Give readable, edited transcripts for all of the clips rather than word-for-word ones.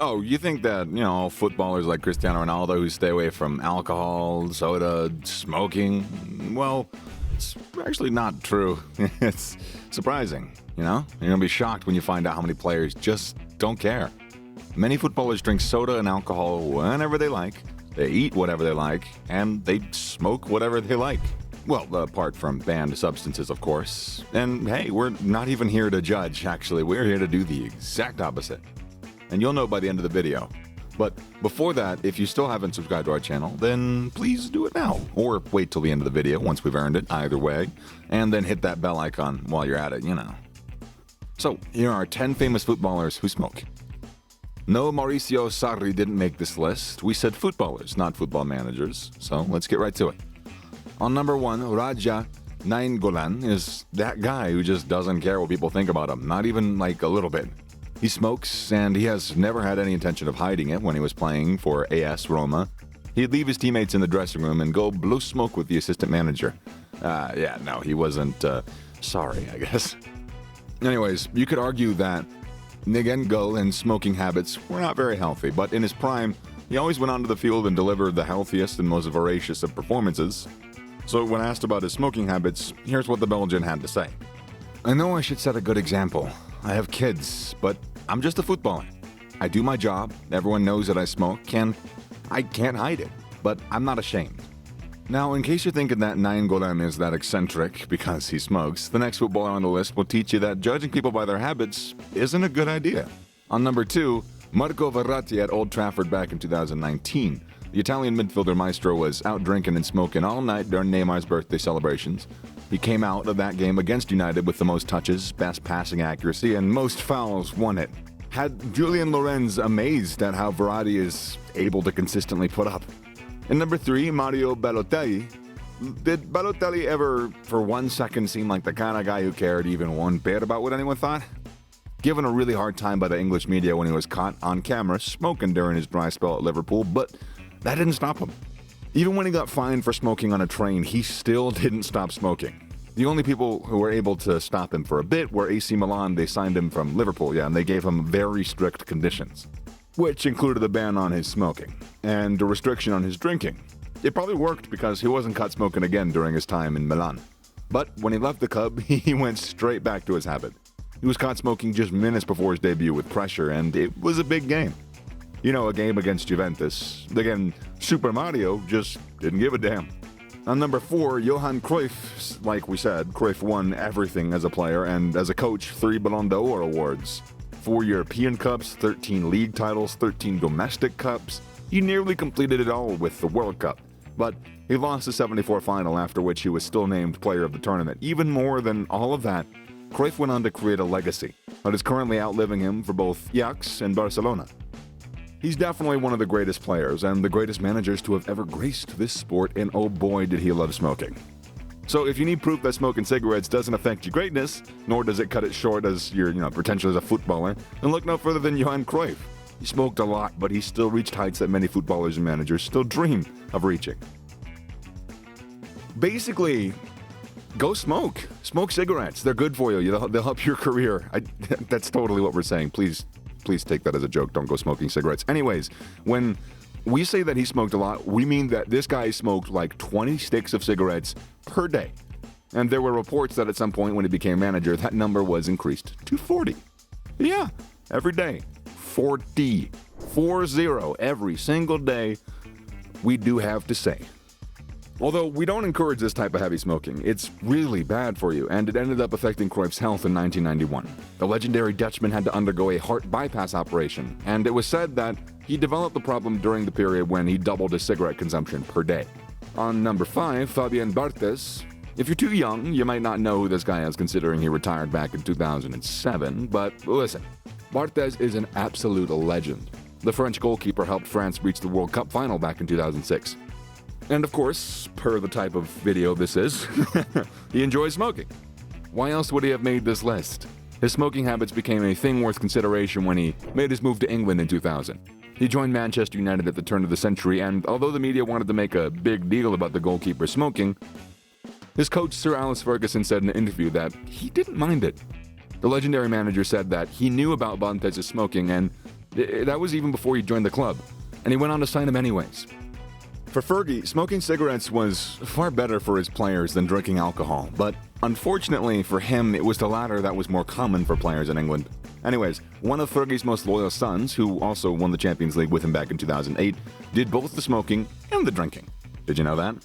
Oh, you think that, footballers like Cristiano Ronaldo who stay away from alcohol, soda, smoking? Well, it's actually not true. It's surprising, You're going to be shocked when you find out how many players just don't care. Many footballers drink soda and alcohol whenever they like, they eat whatever they like, and they smoke whatever they like. Well, apart from banned substances, of course. And hey, we're not even here to judge, actually. We're here to do the exact opposite. And you'll know by the end of the video. But before that, if you still haven't subscribed to our channel, then please do it now. Or wait till the end of the video once we've earned it, either way. And then hit that bell icon while you're at it, So, here are 10 famous footballers who smoke. No, Mauricio Sarri didn't make this list. We said footballers, not football managers. So, let's get right to it. On number 1, Raja Nainggolan is that guy who just doesn't care what people think about him. Not even like a little bit. He smokes, and he has never had any intention of hiding it when he was playing for AS Roma. He'd leave his teammates in the dressing room and go blow smoke with the assistant manager. He wasn't sorry, I guess. Anyways, you could argue that Nainggolan's smoking habits were not very healthy, but in his prime, he always went onto the field and delivered the healthiest and most voracious of performances. So when asked about his smoking habits, here's what the Belgian had to say. I know I should set a good example. I have kids, but I'm just a footballer. I do my job, everyone knows that I smoke, and I can't hide it, but I'm not ashamed. Now, in case you're thinking that Nainggolan is that eccentric because he smokes, the next footballer on the list will teach you that judging people by their habits isn't a good idea. On number 2, Marco Verratti at Old Trafford back in 2019. The Italian midfielder maestro was out drinking and smoking all night during Neymar's birthday celebrations. He came out of that game against United with the most touches, best passing accuracy, and most fouls won it. Had Julian Lorenz amazed at how Verratti is able to consistently put up. And number 3, Mario Balotelli. Did Balotelli ever, for 1 second, seem like the kind of guy who cared even one bit about what anyone thought? Given a really hard time by the English media when he was caught on camera smoking during his dry spell at Liverpool, but that didn't stop him. Even when he got fined for smoking on a train, he still didn't stop smoking. The only people who were able to stop him for a bit were AC Milan. They signed him from Liverpool, and they gave him very strict conditions, which included a ban on his smoking and a restriction on his drinking. It probably worked because he wasn't caught smoking again during his time in Milan. But when he left the club, he went straight back to his habit. He was caught smoking just minutes before his debut with pressure, and it was a big game. A game against Juventus. Again, Super Mario just didn't give a damn. On number 4, Johan Cruyff. Like we said, Cruyff won everything as a player, and as a coach, 3 Ballon d'Or awards. 4 European Cups, 13 league titles, 13 domestic cups. He nearly completed it all with the World Cup. But he lost the 74 final, after which he was still named player of the tournament. Even more than all of that, Cruyff went on to create a legacy that is currently outliving him for both Ajax and Barcelona. He's definitely one of the greatest players and the greatest managers to have ever graced this sport, and oh boy did he love smoking. So if you need proof that smoking cigarettes doesn't affect your greatness, nor does it cut it short as your potential as a footballer, then look no further than Johan Cruyff. He smoked a lot, but he still reached heights that many footballers and managers still dream of reaching. Basically, go smoke. Smoke cigarettes. They're good for you. They'll help your career. That's totally what we're saying. Please take that as a joke. Don't go smoking cigarettes. Anyways, when we say that he smoked a lot, we mean that this guy smoked like 20 sticks of cigarettes per day. And there were reports that at some point when he became manager, that number was increased to 40. Yeah, every day. 40. 40 every single day, we do have to say. Although we don't encourage this type of heavy smoking, it's really bad for you, and it ended up affecting Cruyff's health in 1991. The legendary Dutchman had to undergo a heart bypass operation, and it was said that he developed the problem during the period when he doubled his cigarette consumption per day. On number 5, Fabian Barthez. If you're too young, you might not know who this guy is, considering he retired back in 2007, but listen, Barthez is an absolute legend. The French goalkeeper helped France reach the World Cup final back in 2006. And of course, per the type of video this is, he enjoys smoking. Why else would he have made this list? His smoking habits became a thing worth consideration when he made his move to England in 2000. He joined Manchester United at the turn of the century, and although the media wanted to make a big deal about the goalkeeper smoking, his coach Sir Alex Ferguson said in an interview that he didn't mind it. The legendary manager said that he knew about Barthez's smoking and That was even before he joined the club, and he went on to sign him anyways. For Fergie, smoking cigarettes was far better for his players than drinking alcohol, but unfortunately for him, it was the latter that was more common for players in England. Anyways, one of Fergie's most loyal sons, who also won the Champions League with him back in 2008, did both the smoking and the drinking. Did you know that?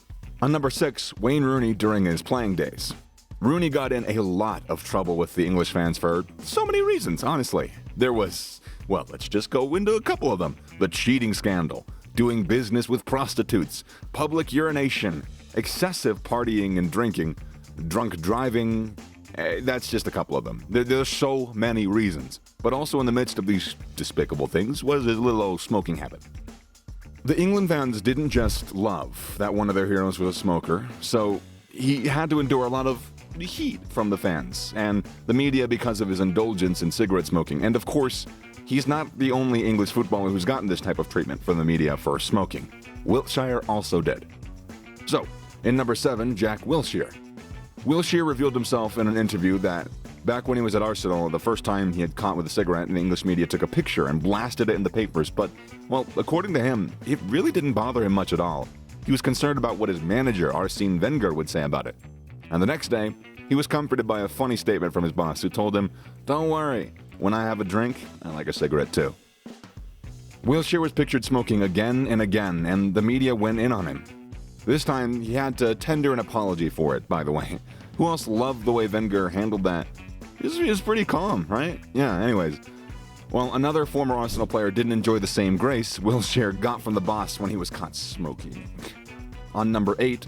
On number 6, Wayne Rooney during his playing days. Rooney got in a lot of trouble with the English fans for so many reasons, honestly. There was, well, let's just go into a couple of them. The cheating scandal, doing business with prostitutes, public urination, excessive partying and drinking, drunk driving. That's just a couple of them. There's so many reasons. But also in the midst of these despicable things was his little old smoking habit. The England fans didn't just love that one of their heroes was a smoker, so he had to endure a lot of heat from the fans and the media because of his indulgence in cigarette smoking. And of course, he's not the only English footballer who's gotten this type of treatment from the media for smoking. Wilshire also did. So, in number 7, Jack Wilshire. Wilshire revealed himself in an interview that back when he was at Arsenal, the first time he had caught with a cigarette, and the English media took a picture and blasted it in the papers. But, well, according to him, it really didn't bother him much at all. He was concerned about what his manager, Arsene Wenger, would say about it. And the next day, he was comforted by a funny statement from his boss who told him, "Don't worry, when I have a drink, I like a cigarette too." Wilshire was pictured smoking again and again, and the media went in on him. This time, he had to tender an apology for it, by the way. Who else loved the way Wenger handled that? He was pretty calm, right? Yeah, anyways. Well, another former Arsenal player didn't enjoy the same grace Wilshire got from the boss when he was caught smoking. On number 8,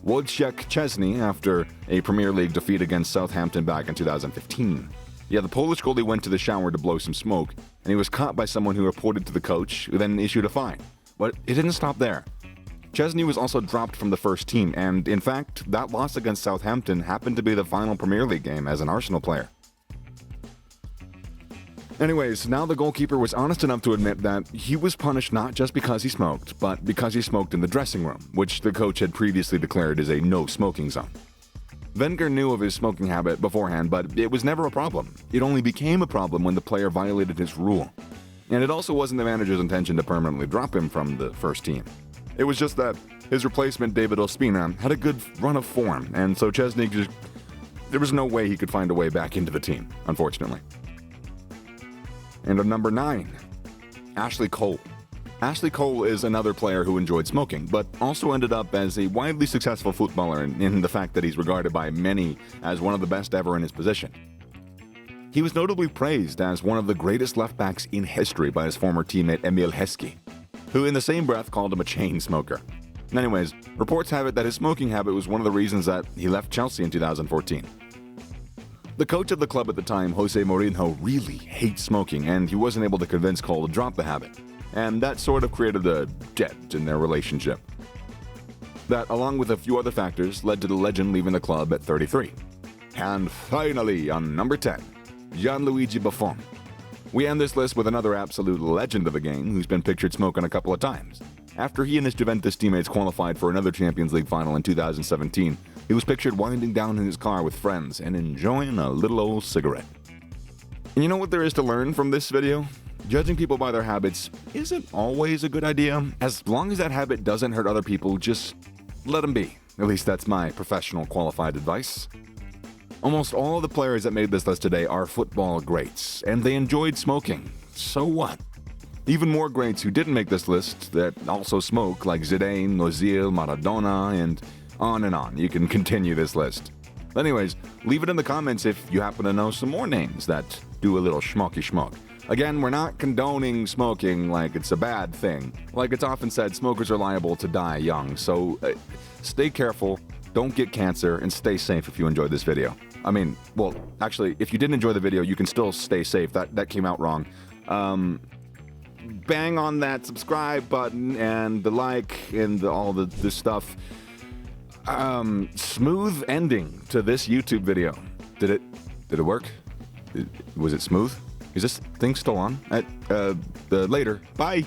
Wojciech Szczesny after a Premier League defeat against Southampton back in 2015. Yeah, the Polish goalie went to the shower to blow some smoke, and he was caught by someone who reported to the coach, who then issued a fine. But it didn't stop there. Szczesny was also dropped from the first team, and in fact, that loss against Southampton happened to be the final Premier League game as an Arsenal player. Anyways, now the goalkeeper was honest enough to admit that he was punished not just because he smoked, but because he smoked in the dressing room, which the coach had previously declared is a no-smoking zone. Wenger knew of his smoking habit beforehand, but it was never a problem. It only became a problem when the player violated his rule. And it also wasn't the manager's intention to permanently drop him from the first team. It was just that his replacement, David Ospina, had a good run of form, and so Szczesny there was no way he could find a way back into the team, unfortunately. And on number 9, Ashley Cole. Ashley Cole is another player who enjoyed smoking, but also ended up as a widely successful footballer in the fact that he's regarded by many as one of the best ever in his position. He was notably praised as one of the greatest left-backs in history by his former teammate Emil Heskey, who in the same breath called him a chain smoker. Anyways, reports have it that his smoking habit was one of the reasons that he left Chelsea in 2014. The coach of the club at the time, Jose Mourinho, really hates smoking, and he wasn't able to convince Cole to drop the habit. And that sort of created a dent in their relationship. That, along with a few other factors, led to the legend leaving the club at 33. And finally, on number 10, Gianluigi Buffon. We end this list with another absolute legend of the game who's been pictured smoking a couple of times. After he and his Juventus teammates qualified for another Champions League final in 2017, he was pictured winding down in his car with friends and enjoying a little old cigarette. And you know what there is to learn from this video? Judging people by their habits isn't always a good idea. As long as that habit doesn't hurt other people, just let them be. At least that's my professional qualified advice. Almost all of the players that made this list today are football greats, and they enjoyed smoking. So what? Even more greats who didn't make this list that also smoke, like Zidane, Ozil, Maradona, and on. You can continue this list. But anyways, leave it in the comments if you happen to know some more names that do a little schmocky schmuck. Again, we're not condoning smoking like it's a bad thing. Like it's often said, smokers are liable to die young, so stay careful, don't get cancer, and stay safe if you enjoyed this video. I mean, well, actually, if you didn't enjoy the video, you can still stay safe. That came out wrong. Bang on that subscribe button and the like and all this stuff. Smooth ending to this YouTube video. Did it work? Was it smooth? Is this thing still on? Later. Bye.